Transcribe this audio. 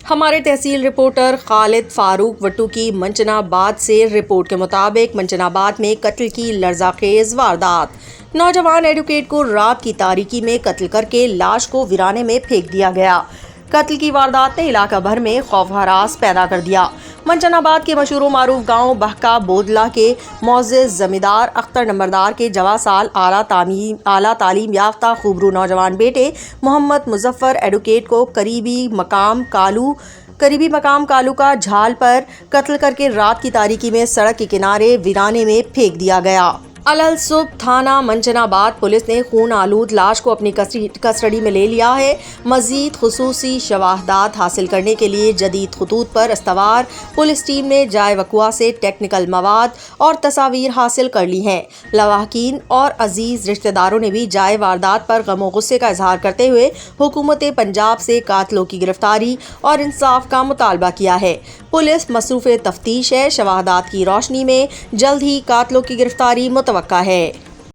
ہمارے تحصیل رپورٹر خالد فاروق وٹو کی منچنا آباد سے رپورٹ کے مطابق منچنا آباد میں قتل کی لرزہ خیز واردات۔ نوجوان ایڈوکیٹ کو رات کی تاریکی میں قتل کر کے لاش کو ویرانے میں پھینک دیا گیا۔ قتل کی واردات نے علاقہ بھر میں خوف و ہراس پیدا کر دیا۔ منچنا آباد کے مشہور و معروف گاؤں بہکا بودلہ کے معزز زمیندار اختر نمبردار کے 14 سال اعلیٰ تعلیم یافتہ خوبرو نوجوان بیٹے محمد مظفر ایڈوکیٹ کو قریبی مقام کالو کا جھال پر قتل کر کے رات کی تاریکی میں سڑک کے کنارے ویرانے میں پھینک دیا گیا۔ الصبح تھانہ منچنا آباد پولیس نے خون آلود لاش کو اپنی کسٹڈی میں لے لیا ہے۔ مزید خصوصی شواہدات حاصل کرنے کے لیے جدید خطوط پر استوار پولیس ٹیم نے جائے وقوع سے ٹیکنیکل مواد اور تصاویر حاصل کر لی ہیں۔ لواحقین اور عزیز رشتہ داروں نے بھی جائے واردات پر غم و غصے کا اظہار کرتے ہوئے حکومت پنجاب سے قاتلوں کی گرفتاری اور انصاف کا مطالبہ کیا ہے۔ پولیس مصروف تفتیش ہے۔ شواہدات کی روشنی میں جلد ہی قاتلوں کی گرفتاری متوقع ہے۔